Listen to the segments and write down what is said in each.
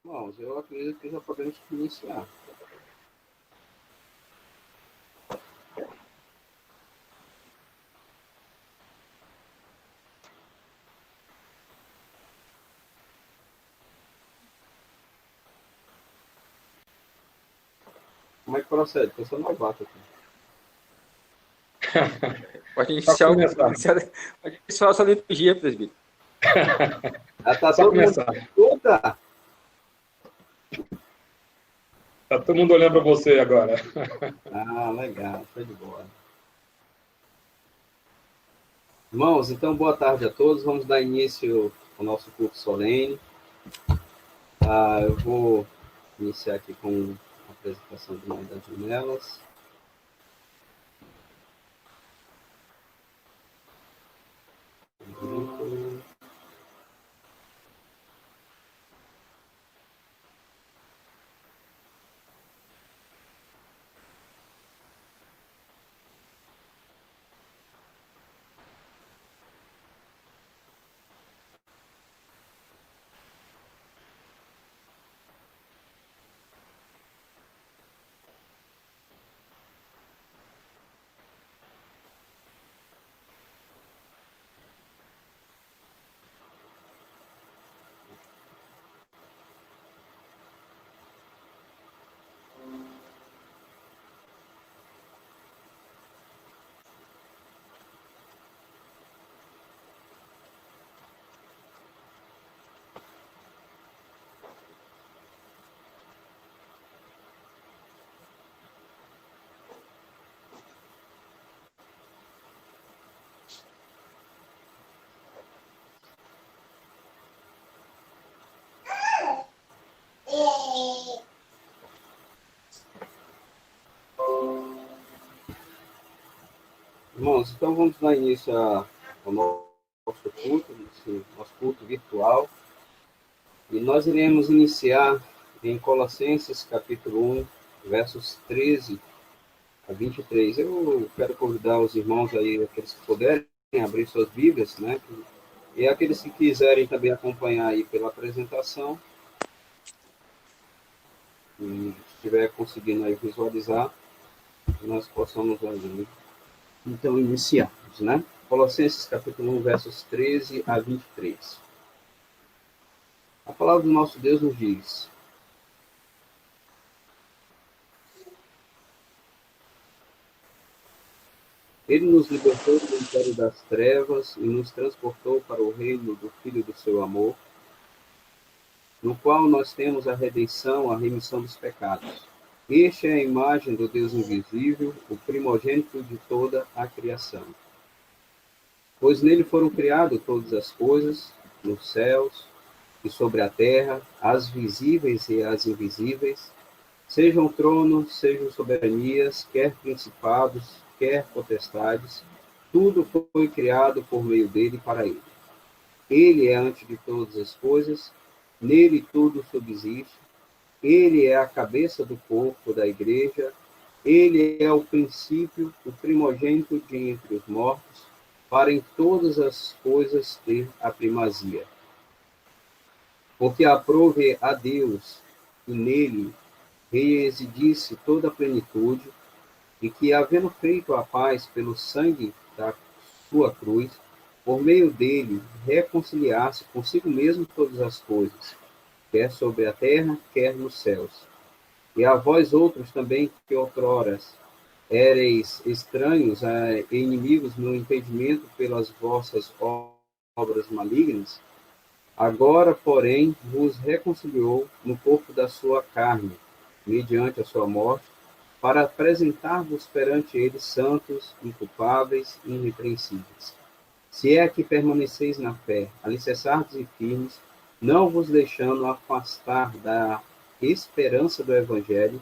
Irmãos, eu acredito que já podemos iniciar. Como é que procede? Eu sou novato aqui. Pode iniciar, pode iniciar a sua liturgia, presbítero. Tá Só todo começar. mundo escuta? Tá todo mundo olhando para você agora. Ah, legal, foi de boa. Irmãos, então boa tarde a todos. Vamos dar início ao nosso culto solene. Eu vou iniciar aqui com a apresentação de Mãe das Janelas. Irmãos, então vamos dar início ao nosso culto, nosso culto virtual. E nós iremos iniciar em Colossenses, capítulo 1, versos 13 a 23. Eu quero convidar os irmãos aí, aqueles que puderem, abrir suas Bíblias, né? E aqueles que quiserem também acompanhar aí pela apresentação, e estiver conseguindo aí visualizar, nós possamos aí, então, iniciarmos, né? Colossenses, capítulo 1, versos 13 a 23. A palavra do nosso Deus nos diz: Ele nos libertou do império das trevas e nos transportou para o reino do Filho do seu amor, no qual nós temos a redenção, a remissão dos pecados. Este é a imagem do Deus invisível, o primogênito de toda a criação. Pois nele foram criadas todas as coisas, nos céus e sobre a terra, as visíveis e as invisíveis, sejam tronos, sejam soberanias, quer principados, quer potestades, tudo foi criado por meio dele e para ele. Ele é antes de todas as coisas, nele tudo subsiste, ele é a cabeça do corpo da igreja, ele é o princípio, o primogênito de entre os mortos, para em todas as coisas ter a primazia. Porque aprove a Deus que nele residisse toda a plenitude, e que, havendo feito a paz pelo sangue da sua cruz, por meio dele reconciliasse consigo mesmo todas as coisas, quer sobre a terra, quer nos céus. E a vós outros também, que outrora éreis estranhos e inimigos no entendimento pelas vossas obras malignas, agora, porém, vos reconciliou no corpo da sua carne, mediante a sua morte, para apresentar-vos perante ele santos, inculpáveis e irrepreensíveis. Se é que permaneceis na fé, alicerçados e firmes, não vos deixando afastar da esperança do Evangelho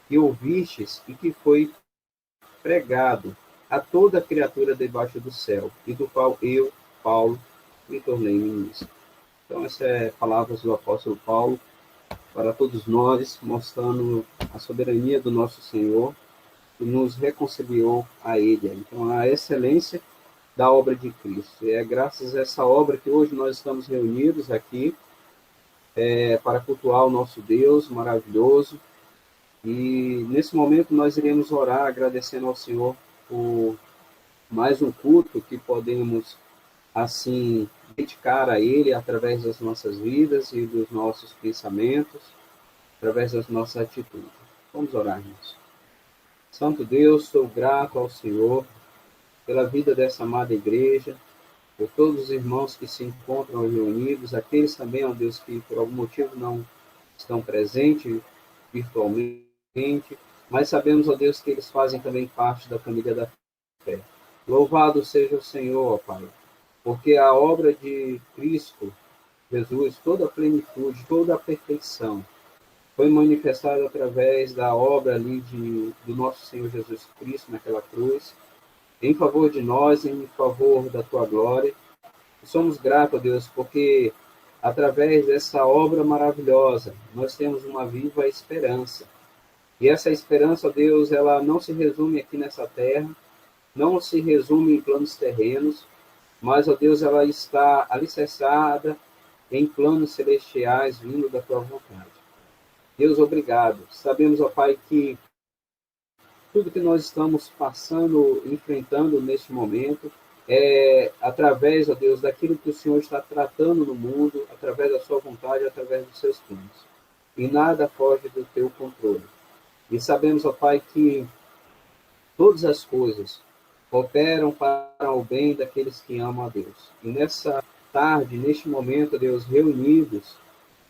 que ouvistes e que foi pregado a toda criatura debaixo do céu, e do qual eu, Paulo, me tornei ministro. Então, essa é palavras do apóstolo Paulo para todos nós, mostrando a soberania do nosso Senhor, que nos reconciliou a Ele. Então, a excelência da obra de Cristo. E é graças a essa obra que hoje nós estamos reunidos aqui, para cultuar o nosso Deus maravilhoso. E nesse momento nós iremos orar agradecendo ao Senhor por mais um culto que podemos, assim, dedicar a Ele através das nossas vidas e dos nossos pensamentos, através das nossas atitudes. Vamos orar, irmãos. Santo Deus, sou grato ao Senhor pela vida dessa amada igreja, por todos os irmãos que se encontram reunidos, aqueles também, ó Deus, que por algum motivo não estão presentes virtualmente, mas sabemos, ó Deus, que eles fazem também parte da família da fé. Louvado seja o Senhor, ó Pai, porque a obra de Cristo Jesus, toda a plenitude, toda a perfeição, foi manifestada através da obra ali do nosso Senhor Jesus Cristo naquela cruz, em favor de nós, em favor da Tua glória. E somos gratos, ó Deus, porque através dessa obra maravilhosa, nós temos uma viva esperança. E essa esperança, ó Deus, ela não se resume aqui nessa terra, não se resume em planos terrenos, mas, ó Deus, ela está alicerçada em planos celestiais vindo da Tua vontade. Deus, obrigado. Sabemos, ó Pai, que tudo que nós estamos passando, enfrentando neste momento, é através, ó Deus, daquilo que o Senhor está tratando no mundo, através da Sua vontade, através dos Seus planos. E nada foge do Teu controle. E sabemos, ó Pai, que todas as coisas operam para o bem daqueles que amam a Deus. E nessa tarde, neste momento, Deus, reunidos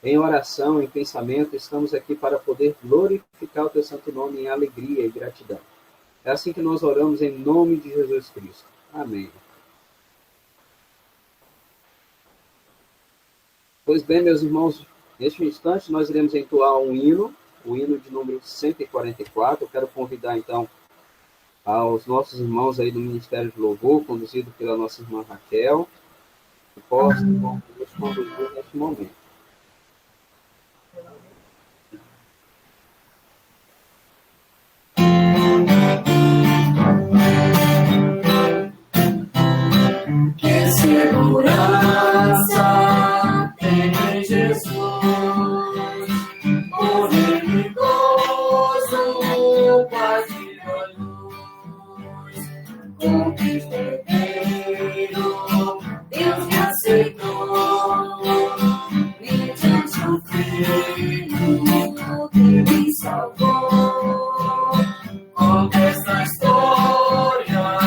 em oração, em pensamento, estamos aqui para poder glorificar o Teu santo nome em alegria e gratidão. É assim que nós oramos em nome de Jesus Cristo. Amém. Pois bem, meus irmãos, neste instante nós iremos entoar um hino, o hino de número 144. Eu quero convidar, então, aos nossos irmãos aí do Ministério de Louvor, conduzido pela nossa irmã Raquel, que possam nos conduzir neste momento. Que segurança tem em Jesus, poder e gozo, paz e luz, conquista herdeiro, Deus me aceitou, mediante o Filho que me salvou. Conta esta história,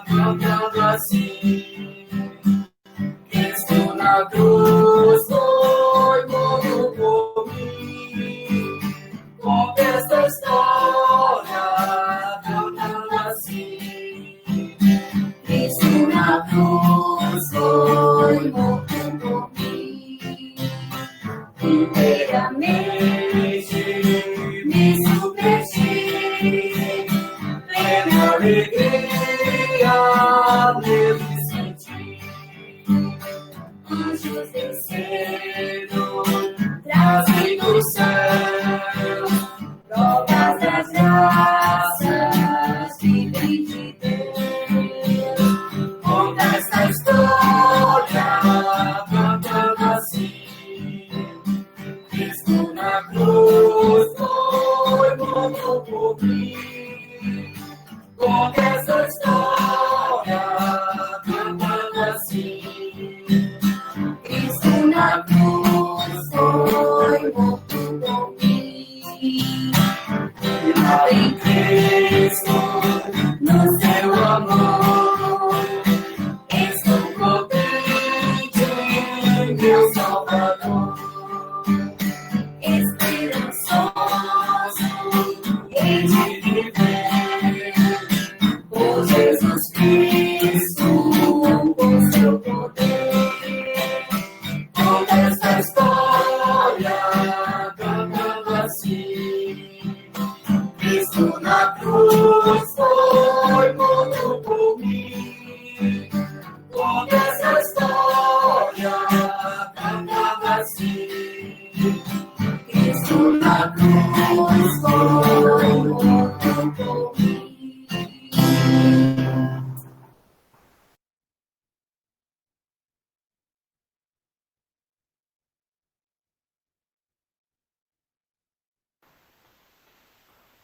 cantando assim, Cristo na cruz foi morto por mim. Conta esta história, cantando assim, Cristo na cruz foi morto por mim. Inteiramente me submeti, plena alegria nele senti. Anjos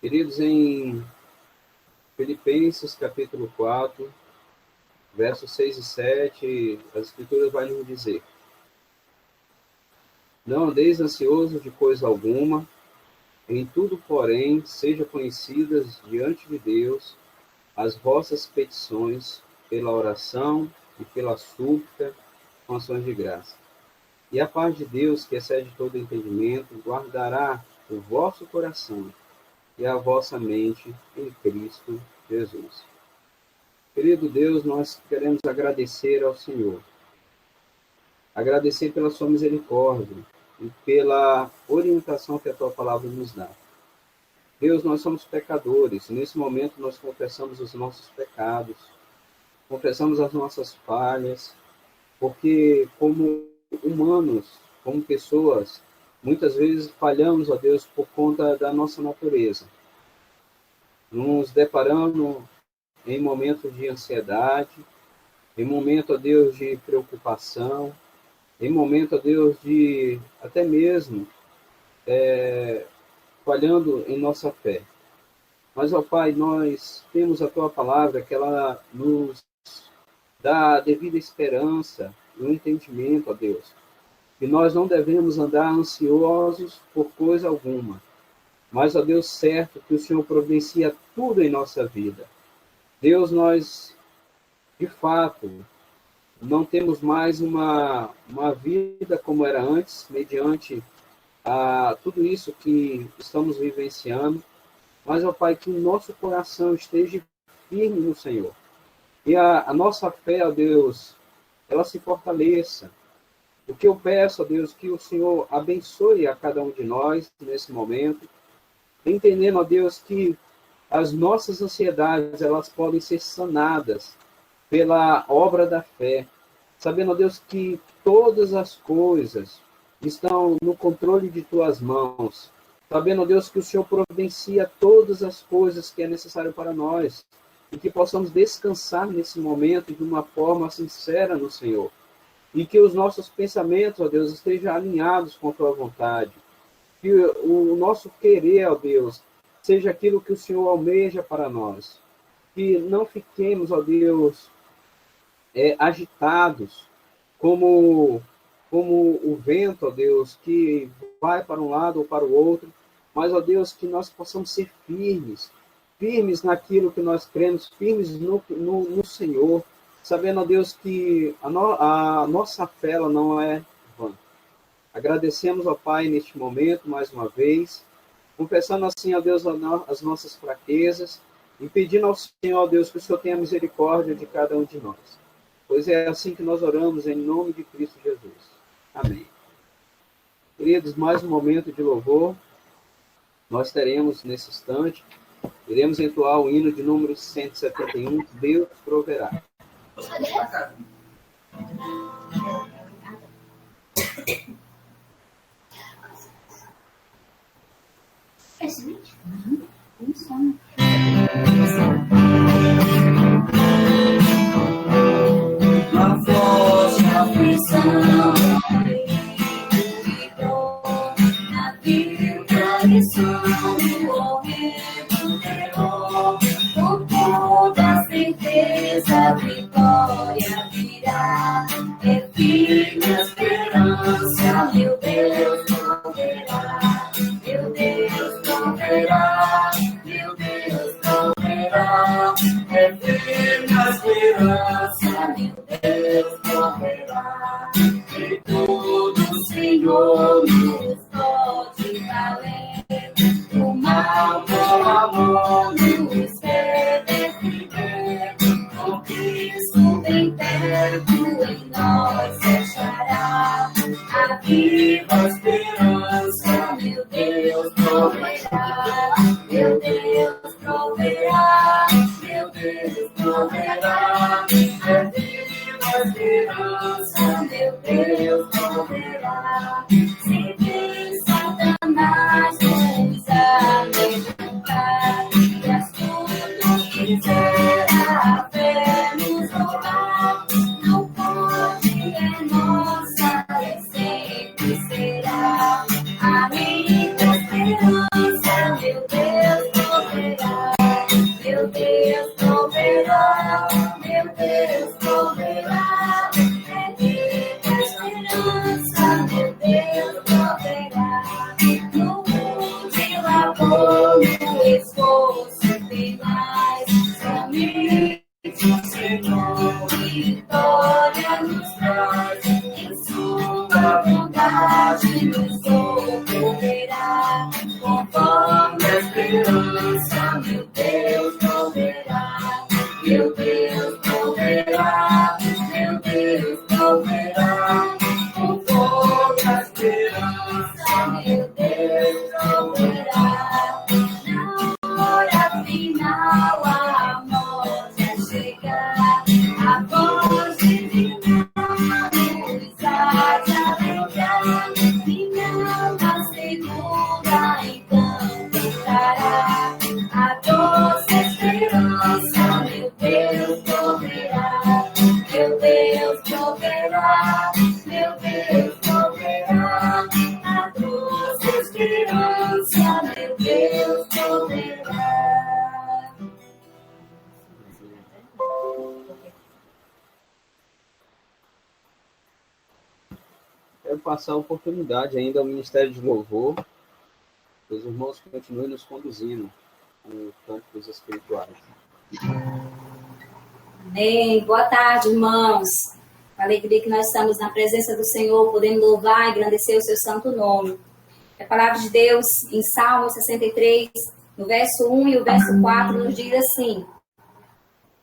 Queridos, em Filipenses, capítulo 4, versos 6 e 7, as Escrituras vão nos dizer: não andeis ansiosos de coisa alguma, em tudo, porém, sejam conhecidas diante de Deus as vossas petições pela oração e pela súplica com ações de graça. E a paz de Deus, que excede todo entendimento, guardará o vosso coração e a vossa mente em Cristo Jesus. Querido Deus, nós queremos agradecer ao Senhor. Agradecer pela sua misericórdia e pela orientação que a tua palavra nos dá. Deus, nós somos pecadores. Nesse momento nós confessamos os nossos pecados, confessamos as nossas falhas, porque como humanos, como pessoas, muitas vezes falhamos, ó Deus, por conta da nossa natureza. Nos deparamos em momentos de ansiedade, em momento, ó Deus, de preocupação, em momento, ó Deus, de até mesmo falhando em nossa fé. Mas, ó Pai, nós temos a Tua palavra, que ela nos dá a devida esperança e o entendimento, ó Deus, que nós não devemos andar ansiosos por coisa alguma, mas, ó Deus, certo que o Senhor providencia tudo em nossa vida. Deus, nós, de fato, não temos mais uma vida como era antes, mediante tudo isso que estamos vivenciando, mas, ó Pai, que o nosso coração esteja firme no Senhor. E a nossa fé, ó Deus, ela se fortaleça. O que eu peço, ó Deus, que o Senhor abençoe a cada um de nós nesse momento, entendendo, ó Deus, que as nossas ansiedades, elas podem ser sanadas pela obra da fé, sabendo, ó Deus, que todas as coisas estão no controle de Tuas mãos, sabendo, ó Deus, que o Senhor providencia todas as coisas que é necessário para nós, e que possamos descansar nesse momento de uma forma sincera no Senhor, e que os nossos pensamentos, ó Deus, estejam alinhados com a Tua vontade, que o nosso querer, ó Deus, seja aquilo que o Senhor almeja para nós, que não fiquemos, ó Deus, agitados, como o vento, ó Deus, que vai para um lado ou para o outro, mas, ó Deus, que nós possamos ser firmes naquilo que nós cremos, firmes no Senhor, sabendo, ó Deus, que a nossa fé ela não é vã. Agradecemos, ó Pai, neste momento, mais uma vez, confessando assim, ó Deus, as nossas fraquezas, e pedindo ao Senhor, ó Deus, que o Senhor tenha misericórdia de cada um de nós. Pois é assim que nós oramos, em nome de Cristo Jesus. Amém. Queridos, mais um momento de louvor nós teremos nesse instante. Iremos entoar o hino de número 171, Deus proverá. Uma forte aflição na vida e sono morrendo terror, com toda certeza vitória virá, é firme a esperança, meu Deus proverá, meu Deus proverá, meu Deus proverá, é firme a esperança, meu Deus proverá, e tudo o Senhor nos pode valer, o mal por amor nos deve defender, com Cristo bem perto em nós achará a viva esperança, meu Deus proverá, meu Deus proverá, meu Deus proverá, a viva esperança, meu Deus proverá, se vem Satanás nos amedrontar, e astuto quiser a fé nos roubar, não pode, é nossa, e sempre será a minha esperança, meu Deus proverá. vitória nos traz, em sua bondade nos socorrerá, conforme a esperança, meu Deus proverá, meu Deus proverá, meu Deus proverá, conforme a esperança, meu Deus proverá. Na hora final a morte é chegar, a voz divina nos há de alegrar, minha alma segura então cantará, a doce esperança, meu Deus proverá, meu Deus proverá, meu Deus proverá, a doce esperança, meu Deus proverá. Quero passar a oportunidade ainda ao Ministério de Louvor, que os irmãos continuem nos conduzindo com cânticos espirituais. Amém. Boa tarde, irmãos. Com alegria que nós estamos na presença do Senhor, podendo louvar e engrandecer o seu santo nome. A palavra de Deus, em Salmo 63, no verso 1 e o verso 4, nos diz assim: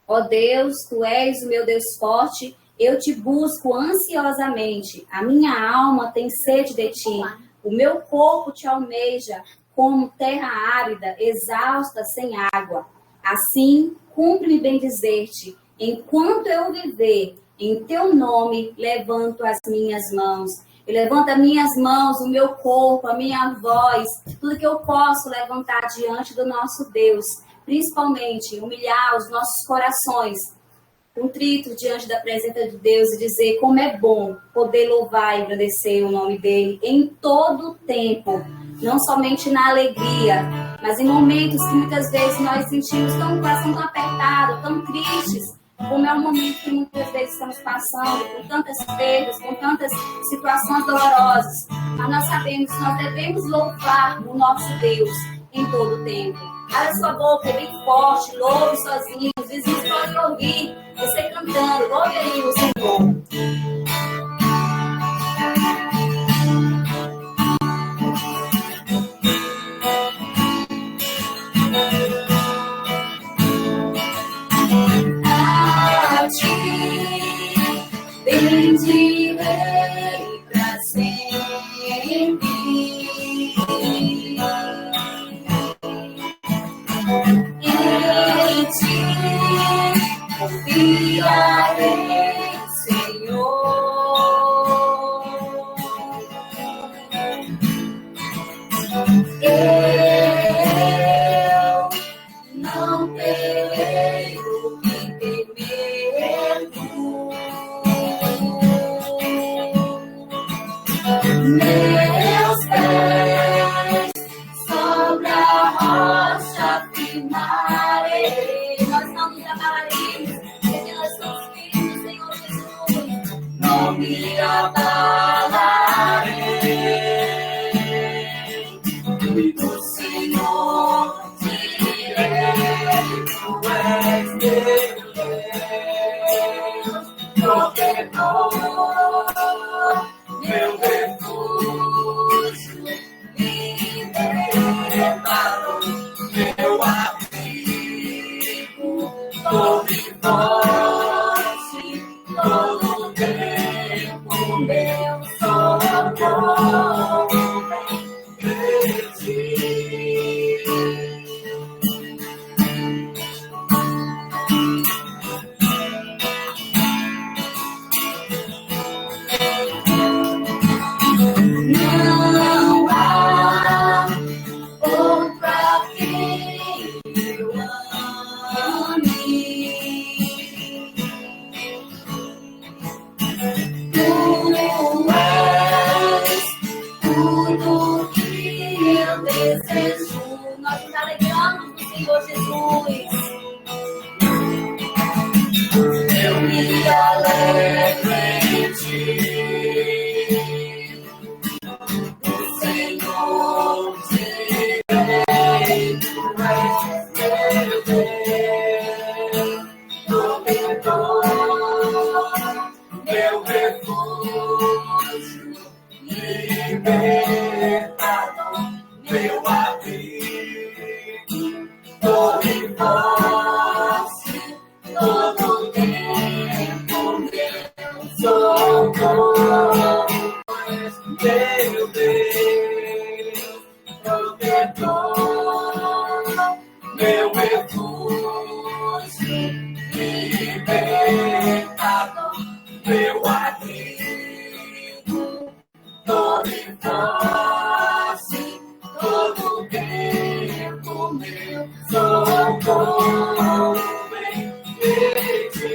ó Deus, tu és o meu Deus forte, eu te busco ansiosamente, a minha alma tem sede de ti, o meu corpo te almeja como terra árida, exausta, sem água. Assim, cumpre-me bem dizer-te, enquanto eu viver, em teu nome levanto as minhas mãos. Eu levanto as minhas mãos, o meu corpo, a minha voz, tudo que eu posso levantar diante do nosso Deus, principalmente humilhar os nossos corações, contrito diante da presença de Deus e dizer como é bom poder louvar e agradecer o nome dele em todo o tempo, não somente na alegria, mas em momentos que muitas vezes nós sentimos tão coração tão apertado, tão tristes, como é o momento que muitas vezes estamos passando, com tantas perdas, com tantas situações dolorosas. Mas nós sabemos que nós devemos louvar o nosso Deus em todo o tempo. Abra sua boca bem forte, louve sozinho, os vizinhos podem ouvir você cantando, louve aí o Senhor. A ti bendirei pra sempre. Em ti confiarei, Senhor. Eu não terei o que temer. Meus pés sobre a rocha firmarei. Nós não nos abalaremos, porque nós somos filhos do Senhor Jesus. Não me abalarei. E do Senhor direi: tu és meu Deus, protetor, meu refúgio, libertador, meu abrigo, torre forte, todo tempo, meu socorro vem de ti. socorro, meu Deus, protetor, meu refúgio, libertador, meu abrigo, torre forte, todo tempo meu socorro vem de ti.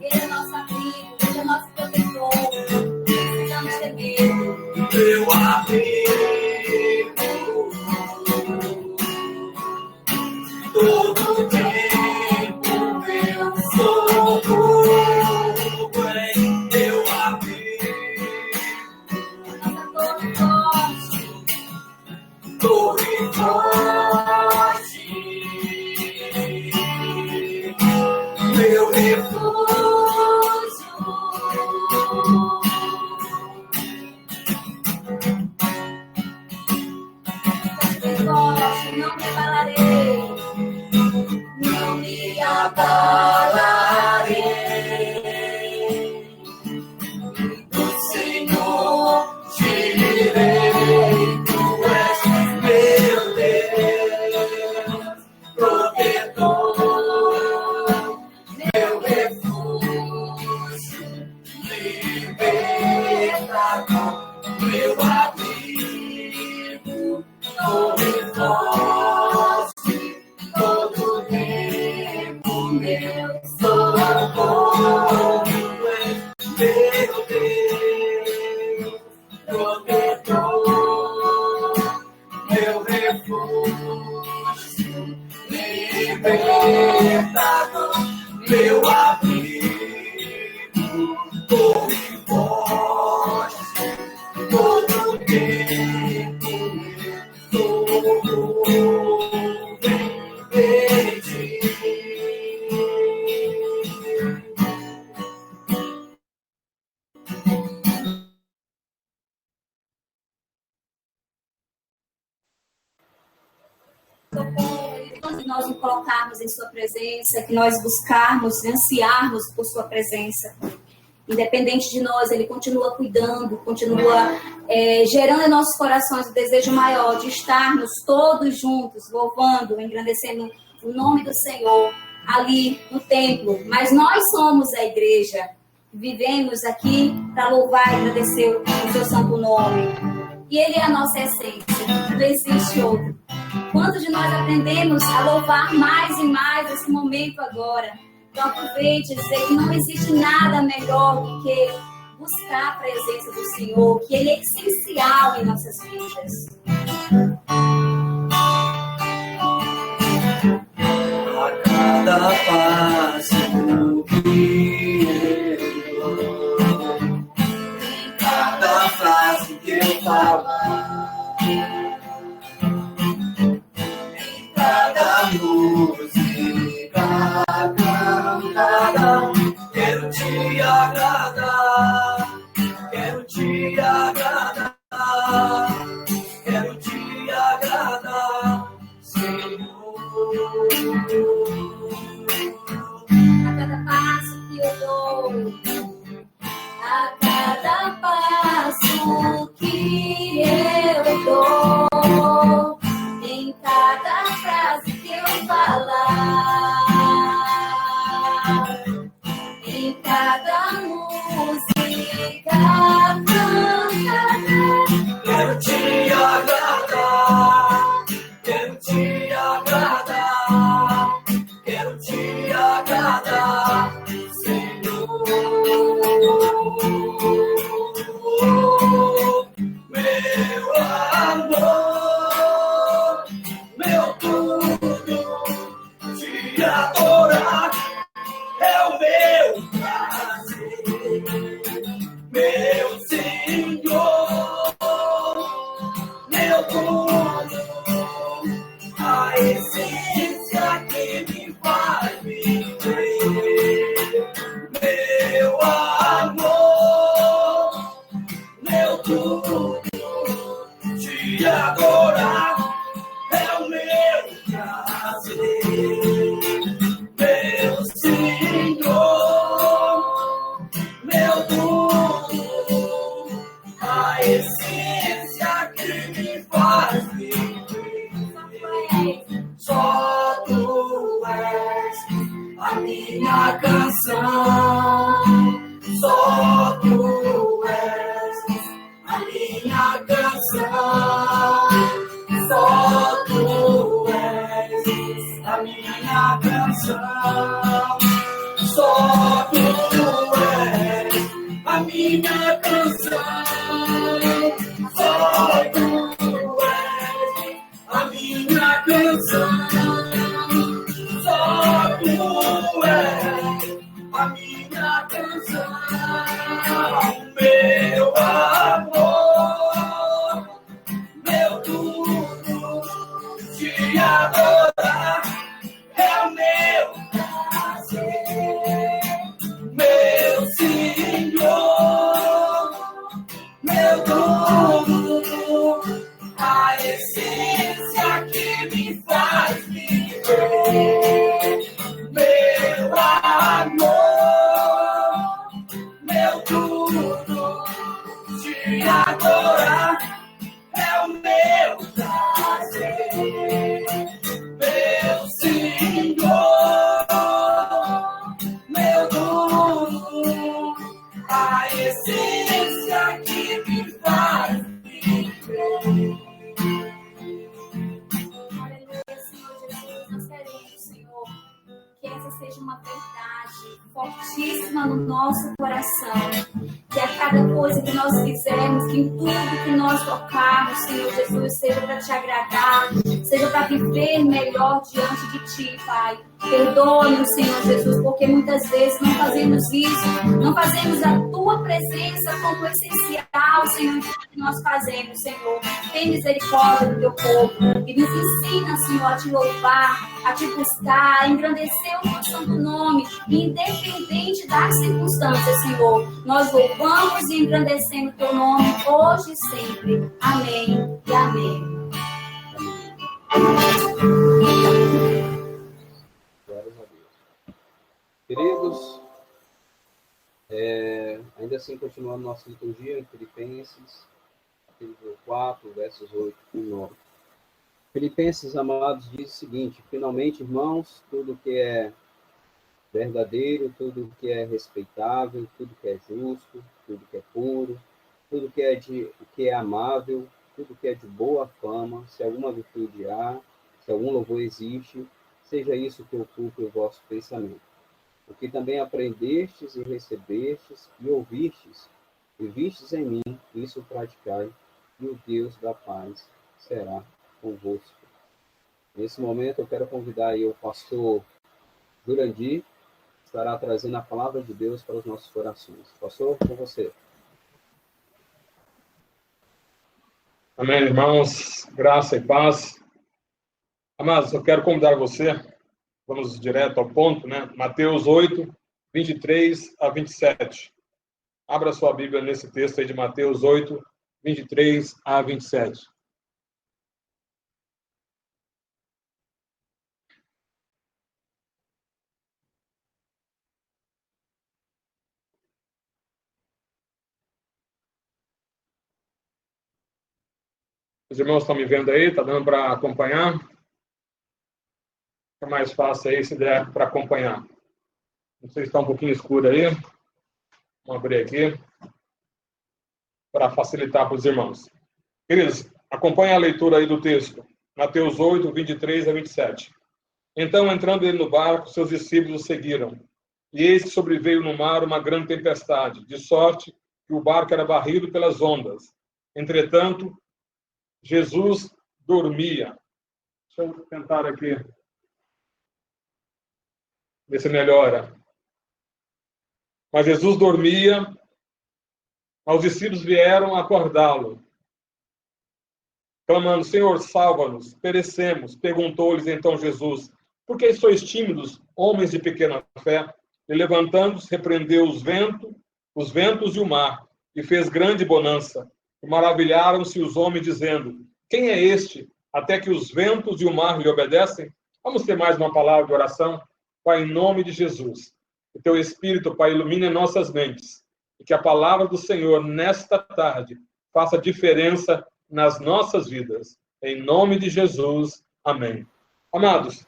Ele é nosso amigo, ele é nosso protetor, precisamos ter medo. Meu amigo, todo tempo meu socorro vem, meu amigo, Nossa torre forte, torre forte, meu refúgio. não me abalarei, Não me abalarei, do Senhor direi, tu és meu Deus, protetor, meu refúgio, libertador, meu abrigo, torre forte, todo tempo meu socorro, meu Deus, protetor, meu refúgio, libertador, meu abrigo, torre forte, todo tempo meu socorro vem de ti. Quando nós nos colocarmos em sua presença, que nós buscarmos, ansiarmos por sua presença. Independente de nós, ele continua cuidando, continua gerando em nossos corações o desejo maior de estarmos todos juntos, louvando, engrandecendo o nome do Senhor ali no templo. Mas nós somos a igreja, vivemos aqui para louvar e agradecer o seu santo nome. E ele é a nossa essência, não existe outro. Quantos de nós aprendemos a louvar mais e mais esse momento agora? Então aproveite e dizer que não existe nada melhor do que buscar a presença do Senhor, que Ele é essencial em nossas vidas. A cada passo que eu dou, em cada frase que eu falar, em cada música cantada, quero te agradar, quero te agradar, quero te agradar, Senhor. A cada passo que eu dou, a cada passo que eu dou, em cada frase que eu falar, em cada música cantada, Quero te agradar, quero te agradar, quero te agradar, Senhor. Meu amor, meu tudo, te adorar é o meu prazer, meu Senhor, meu tudo, a essência que me faz viver, meu amor, meu tudo, te adorar é o meu prazer. és a minha canção. Só tu és a minha canção. Só tu és a minha canção. Só tu és a minha canção. Só tu és a minha canção. Só tu és a minha canção. Meu amor, meu tudo, te adorar é o meu prazer. Meu Senhor, meu tudo, a essência que me faz viver. Meu amor, meu tudo, te adorar é o meu prazer. Meu Senhor, meu tudo, a essência que me faz viver. Aleluia, Senhor Jesus, nós queremos, Senhor, que essa seja uma verdade fortíssima no nosso coração. Que a cada coisa que nós fizermos, que em tudo que nós tocarmos, Senhor Jesus, seja para te agradar, seja para viver melhor diante de ti, Pai. Perdoa-nos, Senhor Jesus, porque muitas vezes não fazemos isso, não fazemos a tua presença como essencial, Senhor, que nós fazemos, Senhor. Tem misericórdia do teu povo e nos ensina, Senhor, a te louvar, a te buscar, a engrandecer o teu santo nome, independente das circunstâncias, Senhor. Nós louvamos e engrandecemos o teu nome hoje e sempre. Amém e amém. Glórias a Deus. Queridos, ainda assim continuando nossa liturgia em Filipenses, capítulo 4, versos 8 e 9. Filipenses, amados, diz o seguinte: finalmente, irmãos, tudo que é verdadeiro, tudo que é respeitável, tudo que é justo, tudo que é puro, tudo que é amável, tudo que é de boa fama, se alguma virtude há, se algum louvor existe, seja isso que ocupe o vosso pensamento. O que também aprendestes e recebestes e ouvistes e vistes em mim, isso praticai, e o Deus da paz será convosco. Nesse momento eu quero convidar aí o pastor Jurandir, que estará trazendo a palavra de Deus para os nossos corações. Pastor, com você. Amém, irmãos. Graça e paz. Amados, eu quero convidar você, vamos direto ao ponto, né? Mateus 8, 23 a 27. Abra sua Bíblia nesse texto aí de Mateus 8, 23 a 27. Os irmãos estão me vendo aí? Está dando para acompanhar? É mais fácil aí se der para acompanhar. Não sei se está um pouquinho escuro aí. Vamos abrir aqui para facilitar para os irmãos. Queridos, acompanhe a leitura aí do texto. Mateus 8, 23 a 27. Então, entrando ele no barco, seus discípulos o seguiram. E eis que sobreveio no mar uma grande tempestade, de sorte que o barco era varrido pelas ondas. Entretanto, Jesus dormia. Deixa eu tentar aqui ver se melhora. Mas Jesus dormia, os discípulos vieram acordá-lo, clamando: Senhor, salva-nos, perecemos. Perguntou-lhes então Jesus: por que sois tímidos, homens de pequena fé? E levantando-se, repreendeu os ventos e o mar, e fez grande bonança. E maravilharam-se os homens, dizendo: quem é este, até que os ventos e o mar lhe obedecem? Vamos ter mais uma palavra de oração? Pai, em nome de Jesus, que teu Espírito, Pai, ilumine nossas mentes, e que a palavra do Senhor, nesta tarde, faça diferença nas nossas vidas. Em nome de Jesus, amém. Amados,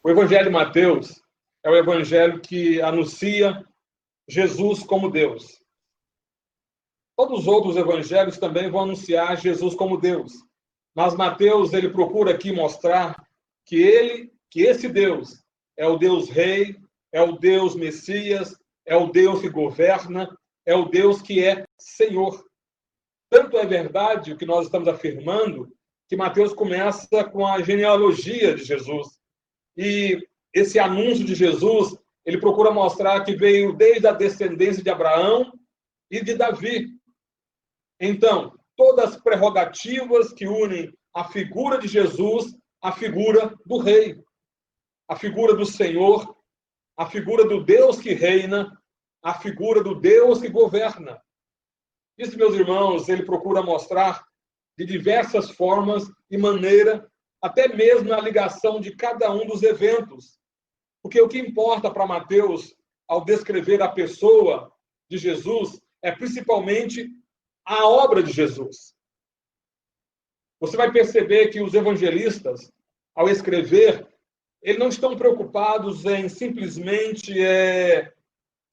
O Evangelho de Mateus é o evangelho que anuncia Jesus como Deus. Todos os outros evangelhos também vão anunciar Jesus como Deus. Mas Mateus, ele procura aqui mostrar que esse Deus é o Deus Rei, é o Deus Messias, é o Deus que governa, é o Deus que é Senhor. Tanto é verdade o que nós estamos afirmando, que Mateus começa com a genealogia de Jesus. E esse anúncio de Jesus, ele procura mostrar que veio desde a descendência de Abraão e de Davi. Então, todas as prerrogativas que unem a figura de Jesus à figura do Rei, a figura do Senhor, a figura do Deus que reina, a figura do Deus que governa. Isso, meus irmãos, ele procura mostrar de diversas formas e maneira, até mesmo na ligação de cada um dos eventos. Porque o que importa para Mateus, ao descrever a pessoa de Jesus, é principalmente a obra de Jesus. Você vai perceber que os evangelistas, ao escrever, eles não estão preocupados em simplesmente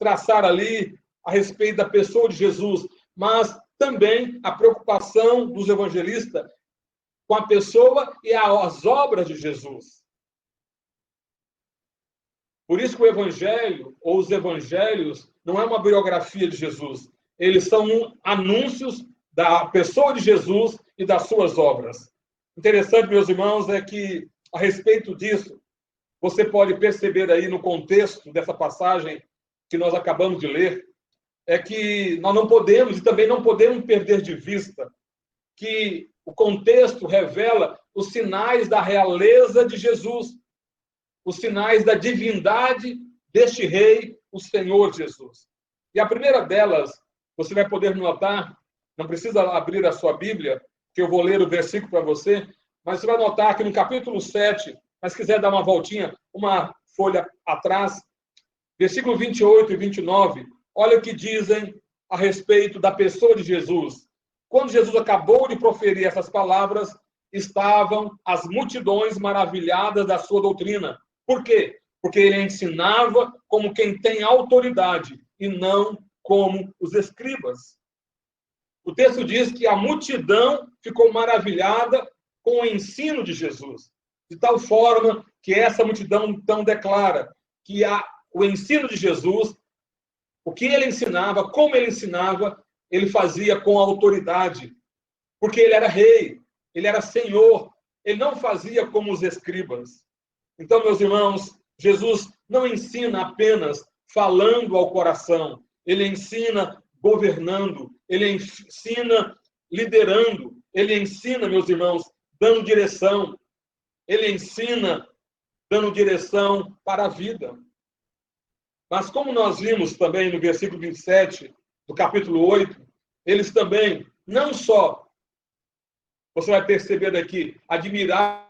traçar ali a respeito da pessoa de Jesus, mas também a preocupação dos evangelistas com a pessoa e as obras de Jesus. Por isso que o evangelho, ou os evangelhos, não é uma biografia de Jesus. Eles são anúncios da pessoa de Jesus e das suas obras. Interessante, meus irmãos, é que, a respeito disso, você pode perceber aí no contexto dessa passagem que nós acabamos de ler, é que nós não podemos, e também não podemos perder de vista, que o contexto revela os sinais da realeza de Jesus, os sinais da divindade deste rei, o Senhor Jesus. E a primeira delas, você vai poder notar, não precisa abrir a sua Bíblia, que eu vou ler o versículo para você, mas você vai notar que no capítulo 7, mas se quiser dar uma voltinha, uma folha atrás, versículo 28 e 29, olha o que dizem a respeito da pessoa de Jesus. Quando Jesus acabou de proferir essas palavras, estavam as multidões maravilhadas da sua doutrina. Por quê? Porque ele ensinava como quem tem autoridade e não como os escribas. O texto diz que a multidão ficou maravilhada com o ensino de Jesus, de tal forma que essa multidão então declara que o ensino de Jesus, o que ele ensinava, como ele fazia com autoridade, porque ele era rei, ele era senhor, ele não fazia como os escribas. Então, meus irmãos, Jesus não ensina apenas falando ao coração, ele ensina governando, ele ensina liderando, ele ensina, meus irmãos, dando direção, ele ensina dando direção para a vida. Mas como nós vimos também no versículo 27 do capítulo 8, eles também, não só, você vai perceber daqui, admiraram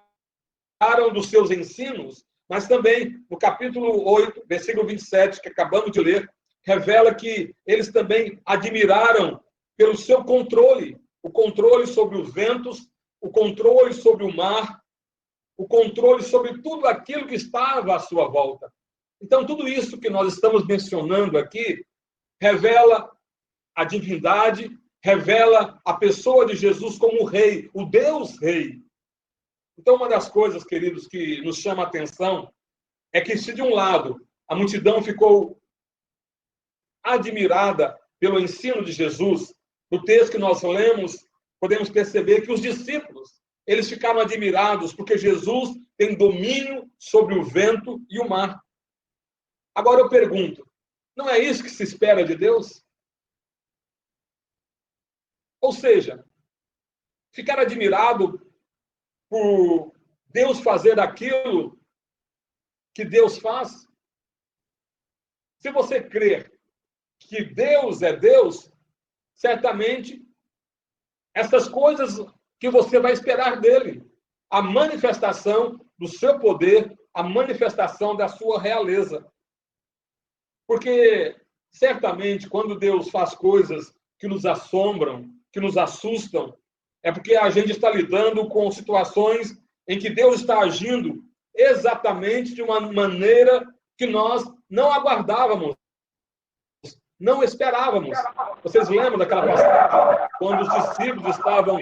dos seus ensinos, mas também no capítulo 8, versículo 27, que acabamos de ler, revela que eles também admiraram pelo seu controle, o controle sobre os ventos, o controle sobre o mar, o controle sobre tudo aquilo que estava à sua volta. Então, tudo isso que nós estamos mencionando aqui revela a divindade, revela a pessoa de Jesus como rei, o Deus rei. Então, uma das coisas, queridos, que nos chama a atenção é que, se de um lado a multidão ficou admirada pelo ensino de Jesus, no texto que nós lemos, podemos perceber que os discípulos, eles ficaram admirados porque Jesus tem domínio sobre o vento e o mar. Agora eu pergunto, não é isso que se espera de Deus? Ou seja, ficar admirado por Deus fazer aquilo que Deus faz? Se você crer que Deus é Deus, certamente essas coisas que você vai esperar dele, a manifestação do seu poder, a manifestação da sua realeza. Porque, certamente, quando Deus faz coisas que nos assombram, que nos assustam, é porque a gente está lidando com situações em que Deus está agindo exatamente de uma maneira que nós não aguardávamos, não esperávamos. Vocês lembram daquela passagem? Quando os discípulos estavam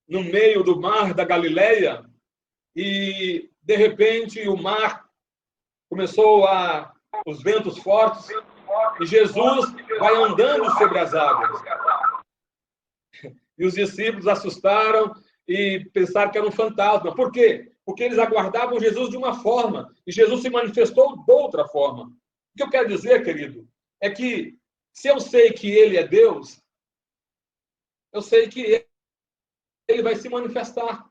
no meio do mar da Galileia e, de repente, o mar começou os ventos fortes e Jesus vai andando sobre as águas. E os discípulos assustaram e pensaram que era um fantasma. Por quê? Porque eles aguardavam Jesus de uma forma e Jesus se manifestou de outra forma. O que eu quero dizer, querido, é que se eu sei que Ele é Deus, eu sei que Ele vai se manifestar,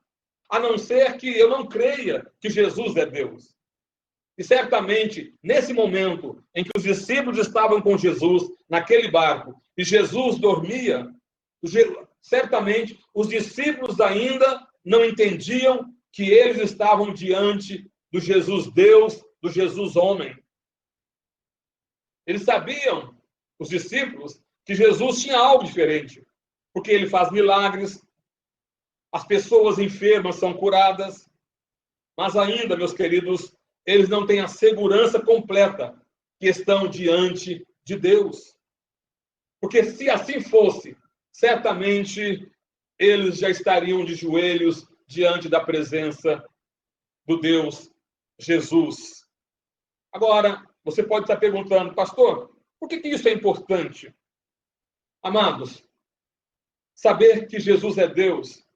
a não ser que eu não creia que Jesus é Deus. E certamente, nesse momento em que os discípulos estavam com Jesus naquele barco e Jesus dormia, certamente os discípulos ainda não entendiam que eles estavam diante do Jesus Deus, do Jesus homem. Eles sabiam, os discípulos, que Jesus tinha algo diferente, porque ele faz milagres, as pessoas enfermas são curadas, mas ainda, meus queridos, eles não têm a segurança completa que estão diante de Deus. Porque se assim fosse, certamente eles já estariam de joelhos diante da presença do Deus Jesus. Agora, você pode estar perguntando, pastor, por que isso é importante? Amados, saber que Jesus é Deus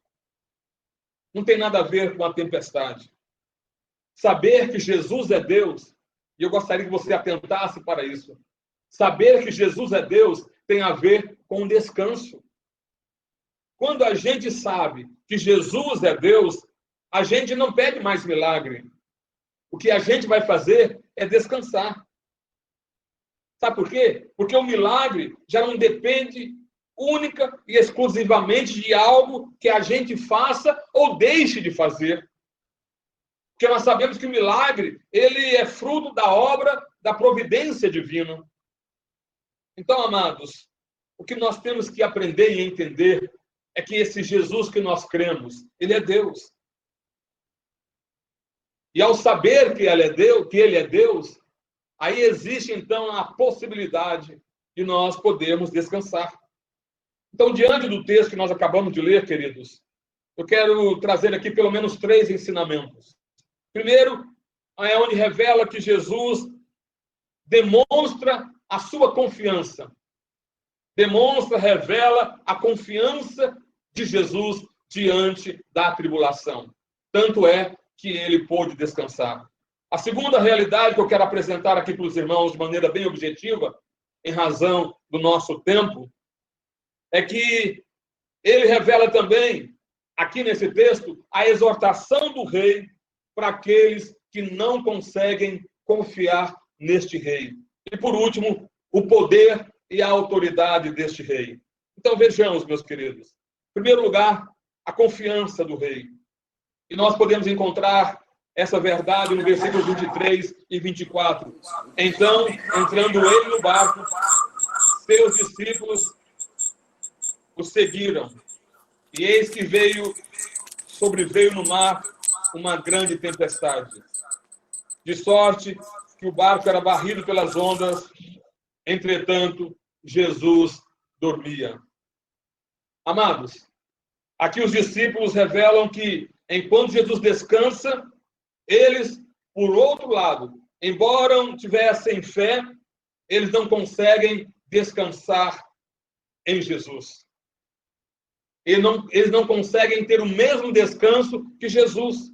não tem nada a ver com a tempestade. Saber que Jesus é Deus, e eu gostaria que você atentasse para isso, saber que Jesus é Deus tem a ver com descanso. Quando a gente sabe que Jesus é Deus, a gente não pede mais milagre. O que a gente vai fazer é descansar. Sabe por quê? Porque o milagre já não depende única e exclusivamente de algo que a gente faça ou deixe de fazer. Porque nós sabemos que o milagre, ele é fruto da obra da providência divina. Então, amados, o que nós temos que aprender e entender é que esse Jesus que nós cremos, ele é Deus. E ao saber que ele é Deus, aí existe então a possibilidade de nós podermos descansar. Então, diante do texto que nós acabamos de ler, queridos, eu quero trazer aqui pelo menos 3 ensinamentos. Primeiro, é onde revela que Jesus demonstra a sua confiança. Revela a confiança de Jesus diante da tribulação. Tanto é que ele pôde descansar. A segunda realidade que eu quero apresentar aqui para os irmãos de maneira bem objetiva, em razão do nosso tempo, é que ele revela também, aqui nesse texto, a exortação do rei para aqueles que não conseguem confiar neste rei. E, por último, o poder e a autoridade deste rei. Então, vejamos, meus queridos. Em primeiro lugar, a confiança do rei. E nós podemos encontrar essa verdade no versículo 23 e 24. Então, entrando ele no barco, seus discípulos o seguiram. E eis que sobreveio no mar uma grande tempestade. De sorte que o barco era barrido pelas ondas, entretanto, Jesus dormia. Amados, aqui os discípulos revelam que, enquanto Jesus descansa, eles, por outro lado, embora tivessem fé, eles não descansar em Jesus. Eles não conseguem ter o mesmo descanso que Jesus.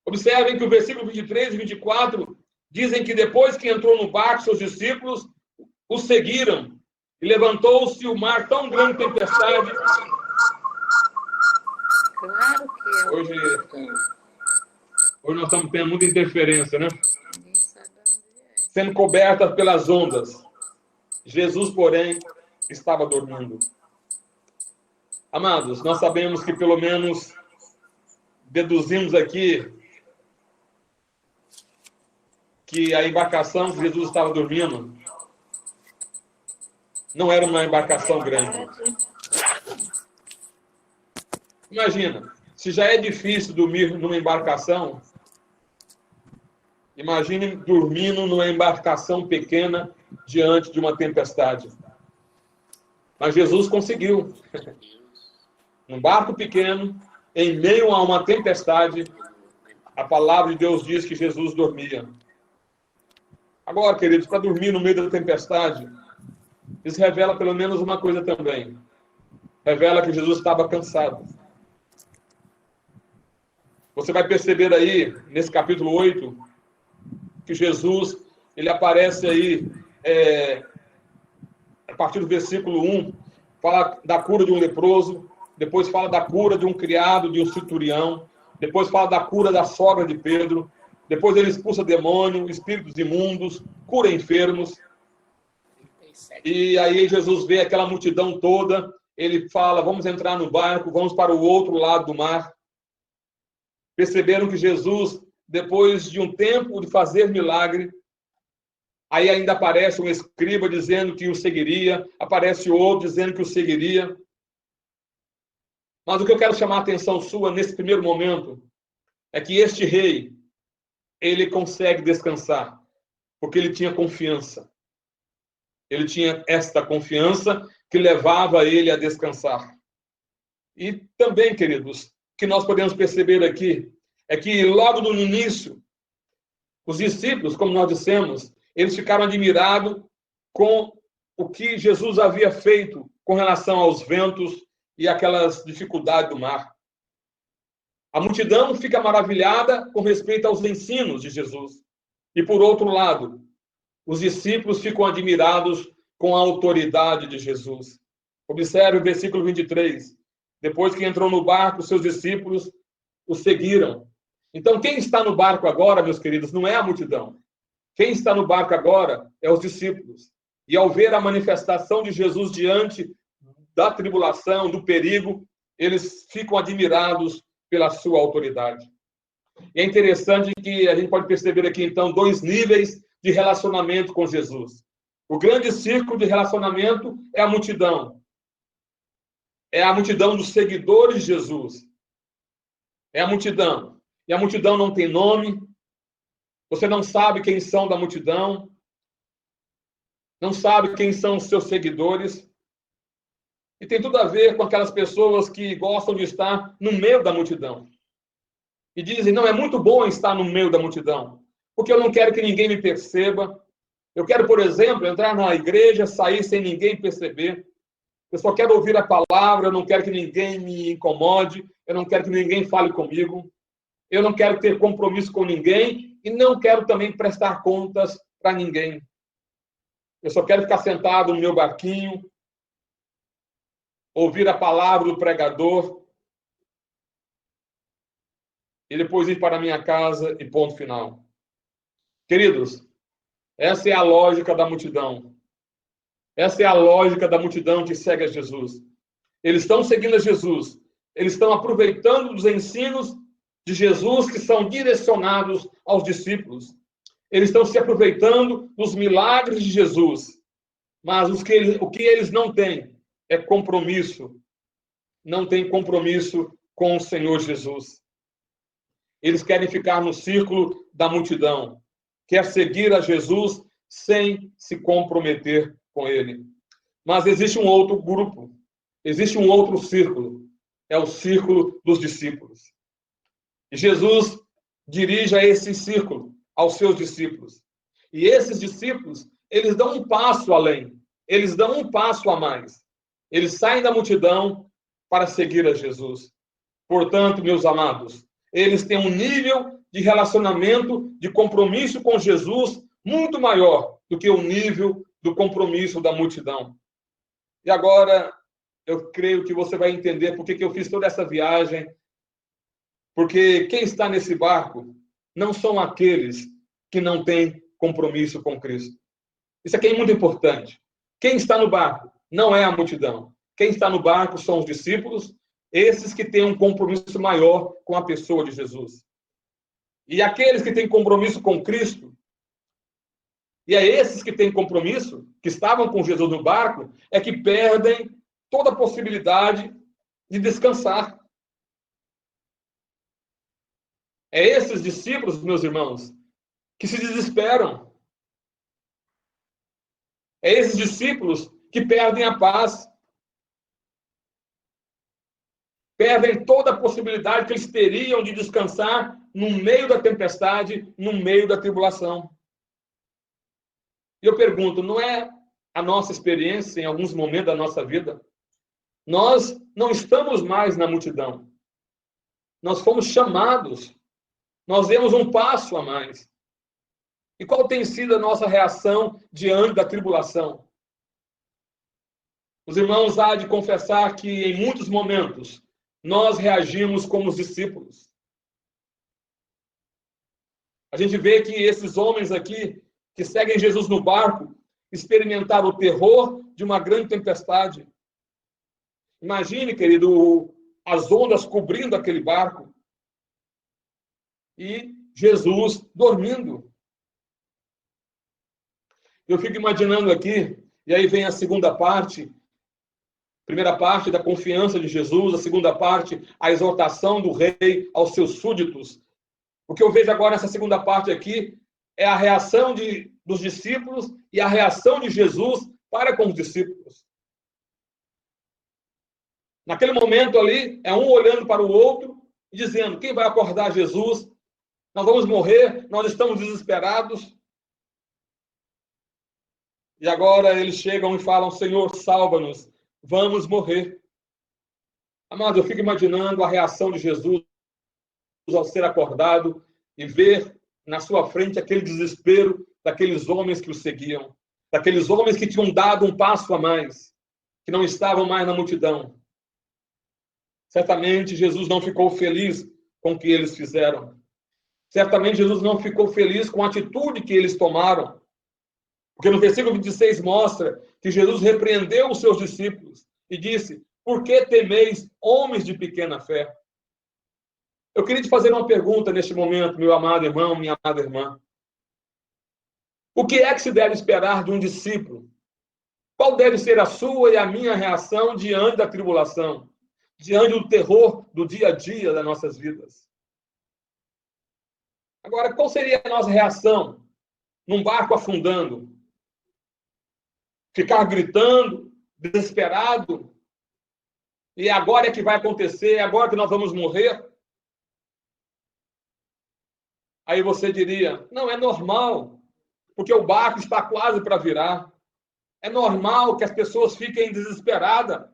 Observem que o versículo 23 e 24 dizem que depois que entrou no barco, seus discípulos o seguiram. E levantou-se o mar tão grande tempestade. Claro que é. Hoje nós estamos tendo muita interferência, né? Sendo coberta pelas ondas. Jesus, porém, estava dormindo. Amados, nós sabemos que pelo menos deduzimos aqui que a embarcação que Jesus estava dormindo não era uma embarcação grande. Imagina, Se já é difícil dormir numa embarcação, imagine dormindo numa embarcação pequena diante de uma tempestade. Mas Jesus conseguiu. Num barco pequeno, em meio a uma tempestade, a palavra de Deus diz que Jesus dormia. Agora, queridos, para dormir no meio da tempestade, isso revela pelo menos uma coisa também. Revela que Jesus estava cansado. Você vai perceber aí, nesse capítulo 8, que Jesus, ele aparece aí, a partir do versículo 1, fala da cura de um leproso, depois fala da cura de um criado, de um centurião, depois fala da cura da sogra de Pedro, depois ele expulsa demônio, espíritos imundos, cura enfermos. E aí Jesus vê aquela multidão toda, ele fala, vamos entrar no barco, vamos para o outro lado do mar. Perceberam que Jesus, depois de um tempo de fazer milagre, aí ainda aparece um escriba dizendo que o seguiria, aparece outro dizendo que o seguiria. Mas o que eu quero chamar a atenção sua nesse primeiro momento é que este rei, ele consegue descansar, porque ele tinha confiança. Ele tinha esta confiança que levava ele a descansar. E também, queridos, o que nós podemos perceber aqui é que logo no início, os discípulos, como nós dissemos, eles ficaram admirados com o que Jesus havia feito com relação aos ventos e aquelas dificuldades do mar. A multidão fica maravilhada com respeito aos ensinos de Jesus. E, por outro lado, os discípulos ficam admirados com a autoridade de Jesus. Observe o versículo 23. Depois que entrou no barco, seus discípulos o seguiram. Então, quem está no barco agora, meus queridos, não é a multidão. Quem está no barco agora é os discípulos. E ao ver a manifestação de Jesus diante da tribulação, do perigo, eles ficam admirados pela sua autoridade. E é interessante que a gente pode perceber aqui, então, dois níveis de relacionamento com Jesus. O grande círculo de relacionamento é a multidão. É a multidão dos seguidores de Jesus. É a multidão. E a multidão não tem nome. Você não sabe quem são da multidão. Não sabe quem são os seus seguidores. E tem tudo a ver com aquelas pessoas que gostam de estar no meio da multidão. E dizem, não, é muito bom estar no meio da multidão, porque eu não quero que ninguém me perceba. Eu quero, por exemplo, entrar na igreja, sair sem ninguém perceber. Eu só quero ouvir a palavra, eu não quero que ninguém me incomode, eu não quero que ninguém fale comigo, eu não quero ter compromisso com ninguém e não quero também prestar contas para ninguém. Eu só quero ficar sentado no meu barquinho, ouvir a palavra do pregador e depois ir para a minha casa e ponto final. Queridos, essa é a lógica da multidão. Essa é a lógica da multidão que segue a Jesus. Eles estão seguindo a Jesus. Eles estão aproveitando dos ensinos de Jesus que são direcionados aos discípulos. Eles estão se aproveitando dos milagres de Jesus. Mas o que eles não têm é compromisso. Não tem compromisso com o Senhor Jesus. Eles querem ficar no círculo da multidão. Quer seguir a Jesus sem se comprometer com ele. Mas existe um outro grupo. Existe um outro círculo. É o círculo dos discípulos. E Jesus dirige a esse círculo, aos seus discípulos. E esses discípulos, eles dão um passo além. Eles dão um passo a mais. Eles saem da multidão para seguir a Jesus. Portanto, meus amados, eles têm um nível de relacionamento, de compromisso com Jesus muito maior do que o nível do compromisso da multidão. E agora, eu creio que você vai entender por que eu fiz toda essa viagem. Porque quem está nesse barco não são aqueles que não têm compromisso com Cristo. Isso aqui é muito importante. Quem está no barco não é a multidão. Quem está no barco são os discípulos, esses que têm um compromisso maior com a pessoa de Jesus. E aqueles que têm compromisso com Cristo, e é esses que têm compromisso, que estavam com Jesus no barco, é que perdem toda a possibilidade de descansar. É esses discípulos, meus irmãos, que se desesperam. É esses discípulos que perdem a paz. Perdem toda a possibilidade que eles teriam de descansar no meio da tempestade, no meio da tribulação. E eu pergunto, não é a nossa experiência em alguns momentos da nossa vida? Nós não estamos mais na multidão. Nós fomos chamados. Nós demos um passo a mais. E qual tem sido a nossa reação diante da tribulação? Os irmãos há de confessar que em muitos momentos nós reagimos como os discípulos. A gente vê que esses homens aqui, que seguem Jesus no barco, experimentaram o terror de uma grande tempestade. Imagine, querido, as ondas cobrindo aquele barco e Jesus dormindo. Eu fico imaginando aqui, e aí vem a segunda parte. Primeira parte da confiança de Jesus, a segunda parte, a exortação do rei aos seus súditos. O que eu vejo agora nessa segunda parte aqui é a reação dos discípulos e a reação de Jesus para com os discípulos. Naquele momento ali, é um olhando para o outro e dizendo, quem vai acordar Jesus? Nós vamos morrer, nós estamos desesperados. E agora eles chegam e falam, Senhor, salva-nos. Vamos morrer. Amado, eu fico imaginando a reação de Jesus ao ser acordado e ver na sua frente aquele desespero daqueles homens que o seguiam, daqueles homens que tinham dado um passo a mais, que não estavam mais na multidão. Certamente Jesus não ficou feliz com o que eles fizeram. Certamente Jesus não ficou feliz com a atitude que eles tomaram. Porque no versículo 26 mostra que Jesus repreendeu os seus discípulos e disse, por que temeis, homens de pequena fé? Eu queria te fazer uma pergunta neste momento, meu amado irmão, minha amada irmã. O que é que se deve esperar de um discípulo? Qual deve ser a sua e a minha reação diante da tribulação? Diante do terror do dia a dia das nossas vidas? Agora, qual seria a nossa reação num barco afundando? Ficar gritando, desesperado, e agora é que vai acontecer, agora que nós vamos morrer? Aí você diria, não, é normal, porque o barco está quase para virar. É normal que as pessoas fiquem desesperadas.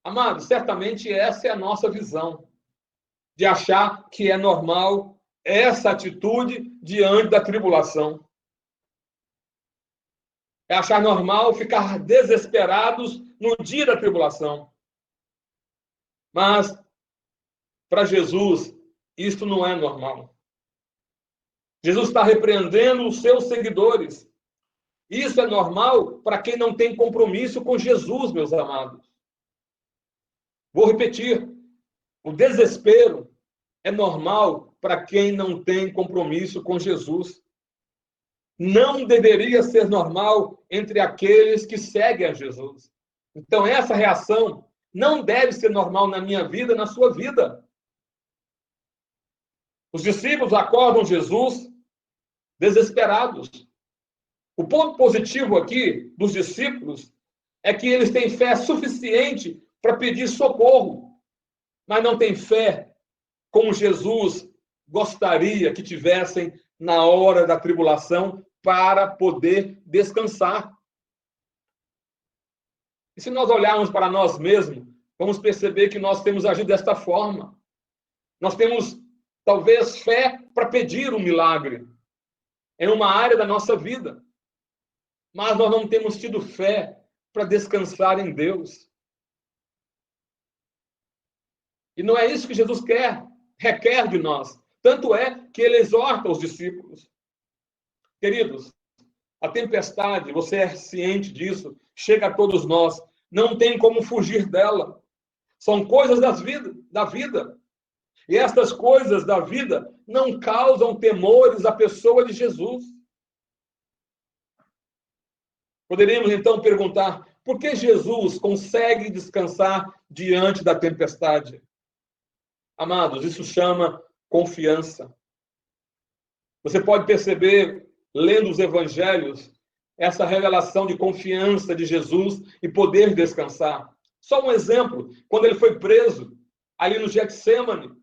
Amado, certamente essa é a nossa visão, de achar que é normal essa atitude diante da tribulação. É achar normal ficar desesperados no dia da tribulação. Mas, para Jesus, isso não é normal. Jesus está repreendendo os seus seguidores. Isso é normal para quem não tem compromisso com Jesus, meus amados. Vou repetir. O desespero é normal para quem não tem compromisso com Jesus. Não deveria ser normal entre aqueles que seguem a Jesus. Então, essa reação não deve ser normal na minha vida, na sua vida. Os discípulos acordam Jesus desesperados. O ponto positivo aqui dos discípulos é que eles têm fé suficiente para pedir socorro, mas não têm fé como Jesus gostaria que tivessem na hora da tribulação para poder descansar. E se nós olharmos para nós mesmos, vamos perceber que nós temos agido desta forma. Nós temos, talvez, fé para pedir um milagre em uma área da nossa vida, mas nós não temos tido fé para descansar em Deus. E não é isso que Jesus requer de nós. Tanto é que ele exorta os discípulos. Queridos, a tempestade, você é ciente disso, chega a todos nós. Não tem como fugir dela. São coisas da vida. E estas coisas da vida não causam temores à pessoa de Jesus. Poderíamos então perguntar, por que Jesus consegue descansar diante da tempestade? Amados, isso chama confiança. Você pode perceber, lendo os evangelhos, essa revelação de confiança de Jesus e poder descansar. Só um exemplo, quando ele foi preso, ali no Getsêmani,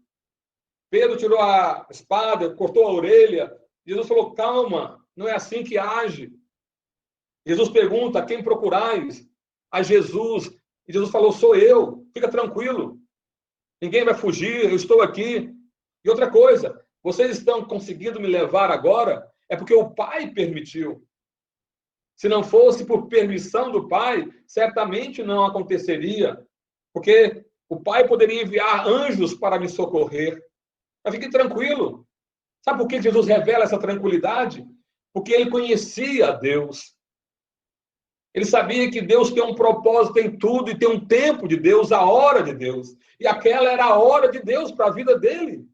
Pedro tirou a espada, cortou a orelha, Jesus falou, calma, não é assim que age. Jesus pergunta, a quem procurais? A Jesus. E Jesus falou, sou eu, fica tranquilo. Ninguém vai fugir, eu estou aqui. E outra coisa, vocês estão conseguindo me levar agora, é porque o Pai permitiu. Se não fosse por permissão do Pai, certamente não aconteceria, porque o Pai poderia enviar anjos para me socorrer. Mas fique tranquilo. Sabe por que Jesus revela essa tranquilidade? Porque ele conhecia Deus. Ele sabia que Deus tem um propósito em tudo e tem um tempo de Deus, a hora de Deus. E aquela era a hora de Deus para a vida dele.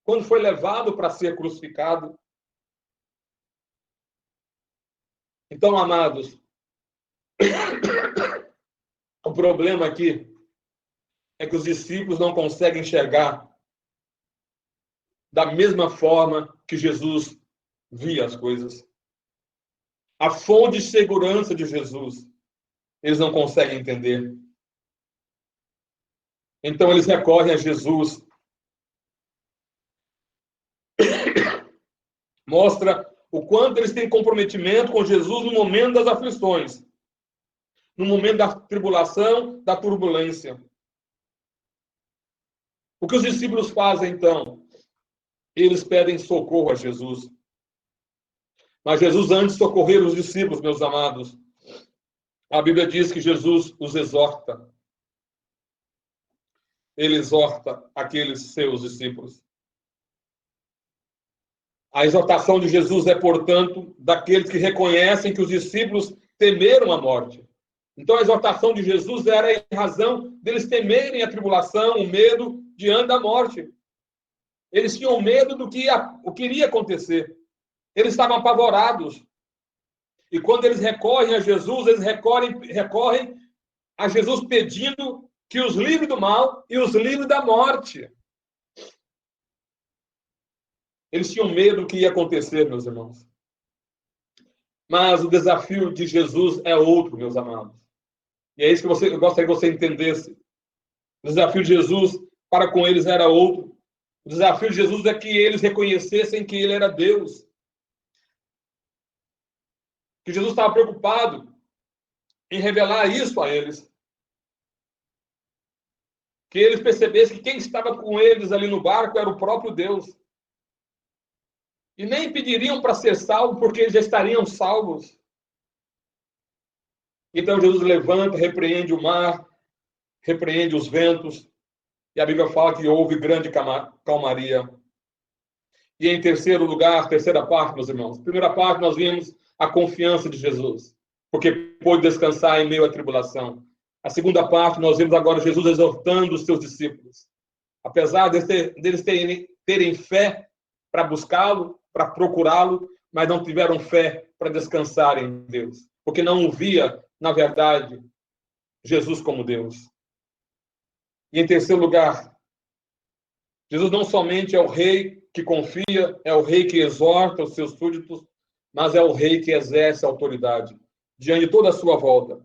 Quando foi levado para ser crucificado. Então, amados, o problema aqui é que os discípulos não conseguem enxergar da mesma forma que Jesus via as coisas. A fonte de segurança de Jesus, eles não conseguem entender. Então, eles recorrem a Jesus. Mostra o quanto eles têm comprometimento com Jesus no momento das aflições, no momento da tribulação, da turbulência. O que os discípulos fazem, então? Eles pedem socorro a Jesus. Mas Jesus, antes de socorrer os discípulos, meus amados, a Bíblia diz que Jesus os exorta. Ele exorta aqueles seus discípulos. A exortação de Jesus é, portanto, daqueles que reconhecem que os discípulos temeram a morte. Então, a exortação de Jesus era em razão deles temerem a tribulação, o medo diante da morte. Eles tinham medo do que iria acontecer. Eles estavam apavorados. E quando eles recorrem a Jesus, eles recorrem a Jesus pedindo que os livre do mal e os livre da morte. Eles tinham medo do que ia acontecer, meus irmãos. Mas o desafio de Jesus é outro, meus amados. E é isso que eu gostaria que você entendesse. O desafio de Jesus para com eles era outro. O desafio de Jesus é que eles reconhecessem que ele era Deus. Que Jesus estava preocupado em revelar isso a eles. Que eles percebessem que quem estava com eles ali no barco era o próprio Deus. E nem pediriam para ser salvos, porque eles já estariam salvos. Então Jesus levanta, repreende o mar, repreende os ventos, e a Bíblia fala que houve grande calmaria. E em terceiro lugar, terceira parte, meus irmãos, primeira parte nós vimos a confiança de Jesus, porque pôde descansar em meio à tribulação. A segunda parte, nós vimos agora Jesus exortando os seus discípulos. Apesar deles terem fé para buscá-lo, para procurá-lo, mas não tiveram fé para descansar em Deus, porque não o via, na verdade, Jesus como Deus. E em terceiro lugar, Jesus não somente é o rei que confia, é o rei que exorta os seus súditos, mas é o rei que exerce a autoridade diante de toda a sua volta,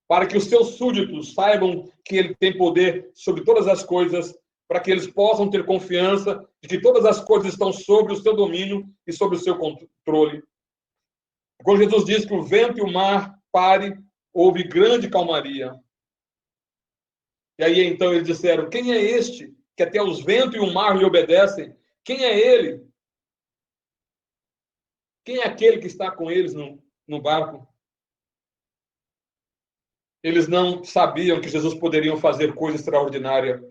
para que os seus súditos saibam que ele tem poder sobre todas as coisas, para que eles possam ter confiança de que todas as coisas estão sob o seu domínio e sob o seu controle. Quando Jesus diz que o vento e o mar pare, houve grande calmaria. E aí, então, eles disseram, quem é este que até os ventos e o mar lhe obedecem? Quem é ele? Quem é aquele que está com eles no barco? Eles não sabiam que Jesus poderia fazer coisa extraordinária,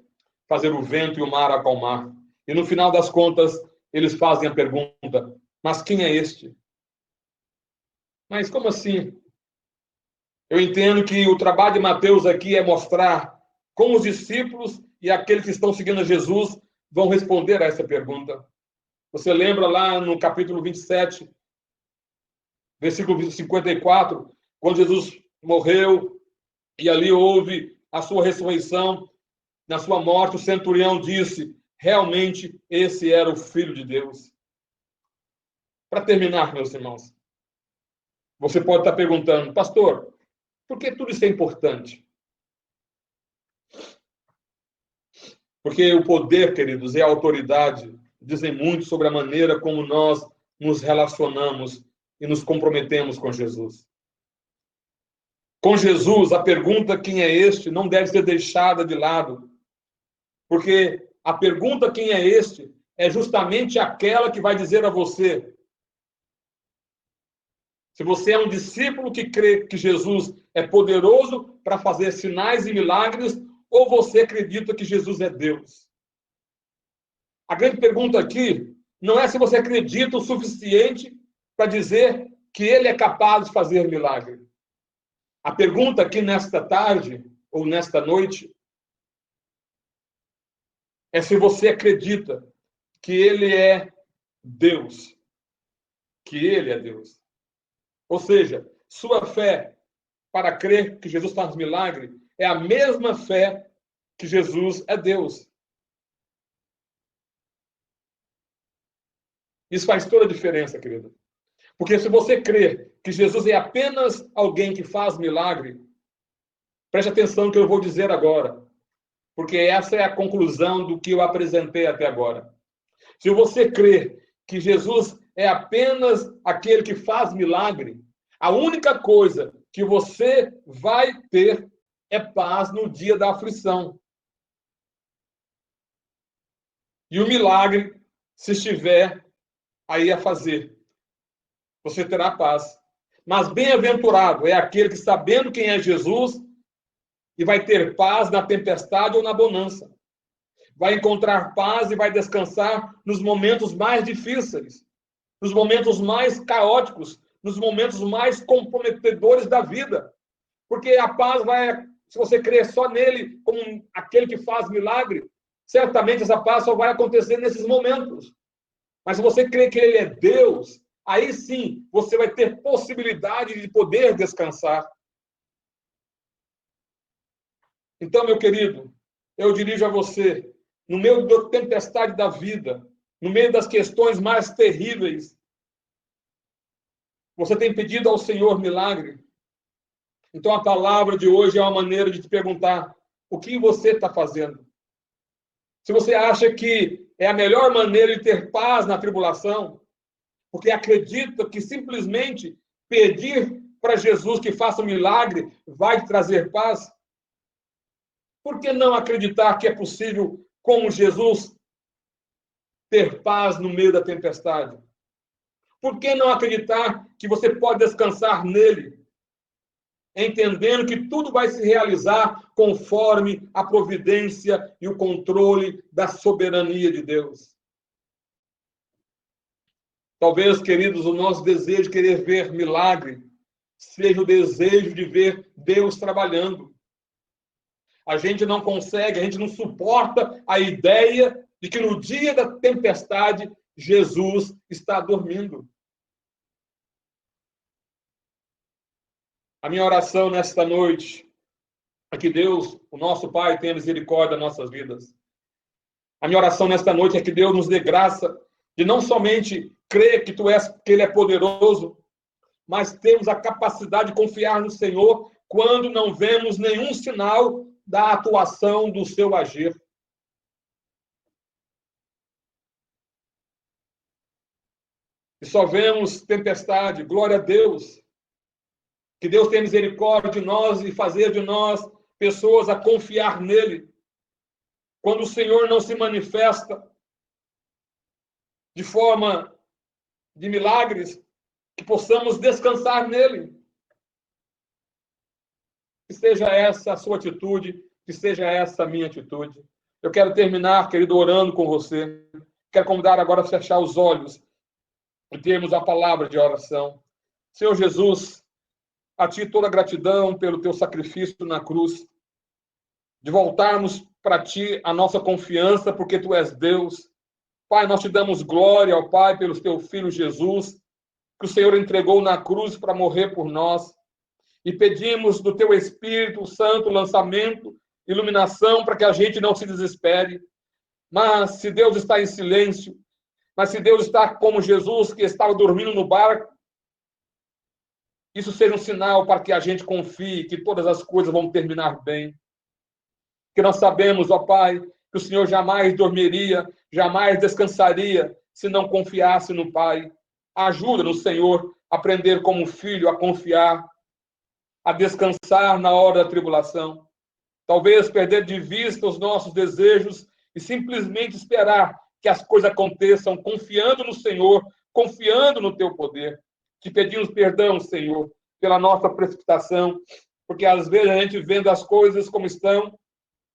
fazer o vento e o mar acalmar. E no final das contas, eles fazem a pergunta, mas quem é este? Mas como assim? Eu entendo que o trabalho de Mateus aqui é mostrar como os discípulos e aqueles que estão seguindo a Jesus vão responder a essa pergunta. Você lembra lá no capítulo 27, versículo 54, quando Jesus morreu e ali houve a sua ressurreição, na sua morte o centurião disse, realmente esse era o Filho de Deus. Para terminar, meus irmãos, você pode estar perguntando, pastor, por que tudo isso é importante? Porque o poder, queridos, e a autoridade dizem muito sobre a maneira como nós nos relacionamos e nos comprometemos com Jesus. Com Jesus, a pergunta quem é este não deve ser deixada de lado, porque a pergunta quem é este é justamente aquela que vai dizer a você se você é um discípulo que crê que Jesus é poderoso para fazer sinais e milagres, ou você acredita que Jesus é Deus. A grande pergunta aqui não é se você acredita o suficiente para dizer que ele é capaz de fazer milagre. A pergunta aqui nesta tarde, ou nesta noite, é se você acredita que ele é Deus. Que ele é Deus. Ou seja, sua fé para crer que Jesus faz milagre é a mesma fé que Jesus é Deus. Isso faz toda a diferença, querido. Porque se você crer que Jesus é apenas alguém que faz milagre, preste atenção no que eu vou dizer agora. Porque essa é a conclusão do que eu apresentei até agora. Se você crer que Jesus é apenas aquele que faz milagre, a única coisa que você vai ter é paz no dia da aflição. E o milagre, se estiver aí a fazer, você terá paz. Mas bem-aventurado é aquele que, sabendo quem é Jesus, e vai ter paz na tempestade ou na bonança. Vai encontrar paz e vai descansar nos momentos mais difíceis, nos momentos mais caóticos, nos momentos mais comprometedores da vida. Porque a paz vai, se você crer só nele como aquele que faz milagre, certamente essa paz só vai acontecer nesses momentos. Mas se você crer que ele é Deus, aí sim você vai ter possibilidade de poder descansar. Então, meu querido, eu dirijo a você, no meio da tempestade da vida, no meio das questões mais terríveis, você tem pedido ao Senhor milagre? Então, a palavra de hoje é uma maneira de te perguntar o que você está fazendo. Se você acha que é a melhor maneira de ter paz na tribulação, porque acredita que simplesmente pedir para Jesus que faça um milagre vai te trazer paz, por que não acreditar que é possível, como Jesus, ter paz no meio da tempestade? Por que não acreditar que você pode descansar nele, entendendo que tudo vai se realizar conforme a providência e o controle da soberania de Deus? Talvez, queridos, o nosso desejo de querer ver milagre seja o desejo de ver Deus trabalhando. A gente não consegue, a gente não suporta a ideia de que no dia da tempestade Jesus está dormindo. A minha oração nesta noite é que Deus, o nosso Pai, tenha misericórdia das nossas vidas. A minha oração nesta noite é que Deus nos dê graça de não somente crer que Ele é poderoso, mas temos a capacidade de confiar no Senhor quando não vemos nenhum sinal da atuação do seu agir. E só vemos tempestade, glória a Deus. Que Deus tenha misericórdia de nós e fazer de nós pessoas a confiar nele. Quando o Senhor não se manifesta de forma de milagres, que possamos descansar nele. Que seja essa a sua atitude, que seja essa a minha atitude. Eu quero terminar, querido, orando com você. Quero convidar agora a fechar os olhos e termos a palavra de oração. Senhor Jesus, a Ti toda a gratidão pelo Teu sacrifício na cruz, de voltarmos para Ti a nossa confiança, porque Tu és Deus. Pai, nós Te damos glória ao Pai pelo Teu Filho Jesus, que o Senhor entregou na cruz para morrer por nós. E pedimos do Teu Espírito Santo lançamento, iluminação, para que a gente não se desespere. Mas se Deus está em silêncio, mas se Deus está como Jesus, que estava dormindo no barco, isso seja um sinal para que a gente confie que todas as coisas vão terminar bem. Que nós sabemos, ó Pai, que o Senhor jamais dormiria, jamais descansaria se não confiasse no Pai. Ajuda no Senhor a aprender como filho a confiar, a descansar na hora da tribulação. Talvez perder de vista os nossos desejos e simplesmente esperar que as coisas aconteçam, confiando no Senhor, confiando no teu poder. Te pedimos perdão, Senhor, pela nossa precipitação, porque às vezes a gente vendo as coisas como estão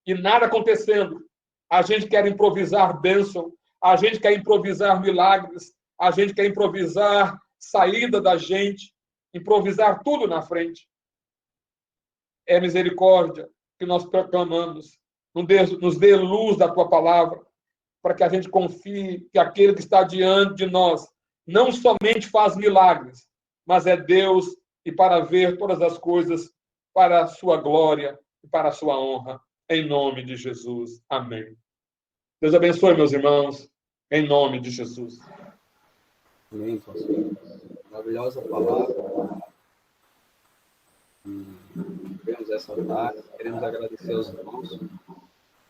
e nada acontecendo. A gente quer improvisar bênção, a gente quer improvisar milagres, a gente quer improvisar saída da gente, improvisar tudo na frente. É misericórdia que nós proclamamos. Nos dê luz da tua palavra, para que a gente confie que aquele que está diante de nós não somente faz milagres, mas é Deus e para ver todas as coisas para a sua glória e para a sua honra. Em nome de Jesus. Amém. Deus abençoe, meus irmãos, em nome de Jesus. Amém, pastor. Maravilhosa palavra. Tivemos essa tarde, queremos agradecer aos irmãos.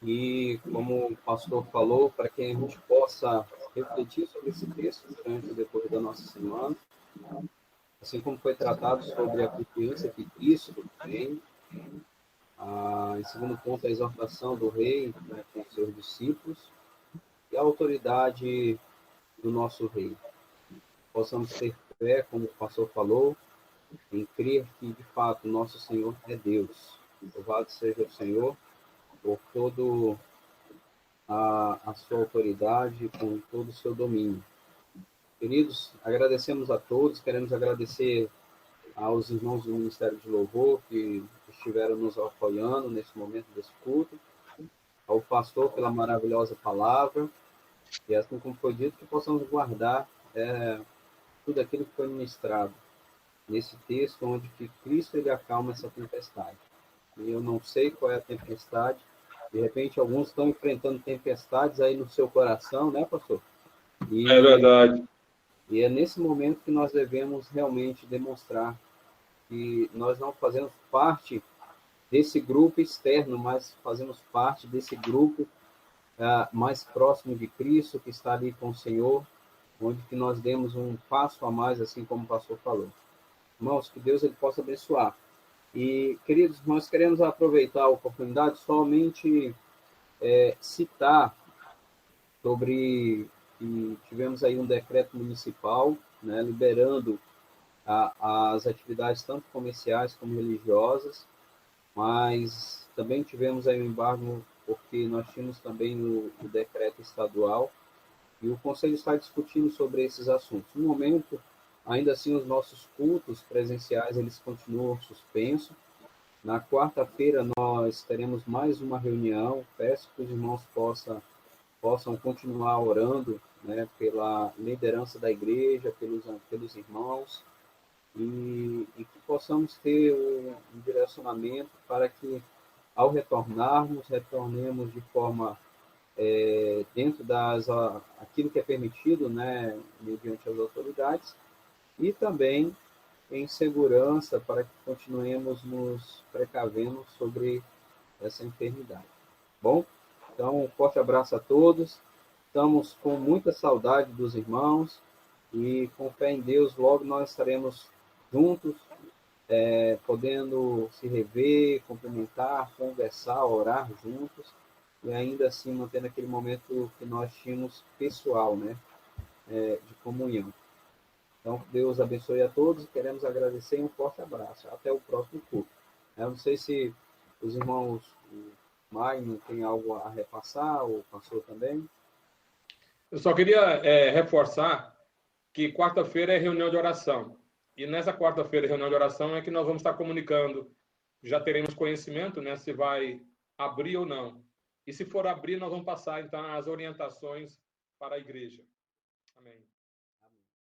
E, como o pastor falou, para que a gente possa refletir sobre esse texto durante o decorrer da nossa semana, assim como foi tratado sobre a confiança que Cristo tem. Em segundo ponto, a exortação do rei, né, com os seus discípulos e a autoridade do nosso rei. Possamos ter fé, como o pastor falou, em crer que, de fato, nosso Senhor é Deus. Louvado seja o Senhor por todo a sua autoridade, com todo o seu domínio. Queridos, agradecemos a todos, queremos agradecer aos irmãos do Ministério de Louvor que estiveram nos apoiando nesse momento desse culto, ao pastor pela maravilhosa palavra, e assim como foi dito, que possamos guardar tudo aquilo que foi ministrado nesse texto, onde que Cristo ele acalma essa tempestade. E eu não sei qual é a tempestade, de repente alguns estão enfrentando tempestades aí no seu coração, né, pastor? É verdade. E é nesse momento que nós devemos realmente demonstrar que nós não fazemos parte desse grupo externo, mas fazemos parte desse grupo mais próximo de Cristo, que está ali com o Senhor, onde que nós demos um passo a mais, assim como o pastor falou. Irmãos, que Deus ele possa abençoar. E, queridos, nós queremos aproveitar a oportunidade somente citar sobre que tivemos aí um decreto municipal, né, liberando as atividades tanto comerciais como religiosas, mas também tivemos aí um embargo porque nós tínhamos também o decreto estadual e o Conselho está discutindo sobre esses assuntos. No momento, ainda assim, os nossos cultos presenciais eles continuam suspensos. Na quarta-feira nós teremos mais uma reunião. Peço que os irmãos possam continuar orando, né, pela liderança da igreja, pelos irmãos, e que possamos ter um direcionamento para que, ao retornemos de forma dentro aquilo que é permitido, né, mediante as autoridades, e também em segurança para que continuemos nos precavendo sobre essa enfermidade. Bom, então um forte abraço a todos. Estamos com muita saudade dos irmãos e com fé em Deus, logo nós estaremos juntos, podendo se rever, cumprimentar, conversar, orar juntos e ainda assim mantendo aquele momento que nós tínhamos pessoal, né, de comunhão. Então, Deus abençoe a todos, queremos agradecer e um forte abraço. Até o próximo culto. Eu não sei se os irmãos Magno tem algo a repassar, ou o pastor também. Eu só queria reforçar que quarta-feira é reunião de oração. E nessa quarta-feira, reunião de oração, é que nós vamos estar comunicando. Já teremos conhecimento, né, se vai abrir ou não. E se for abrir, nós vamos passar, então, as orientações para a igreja. Amém.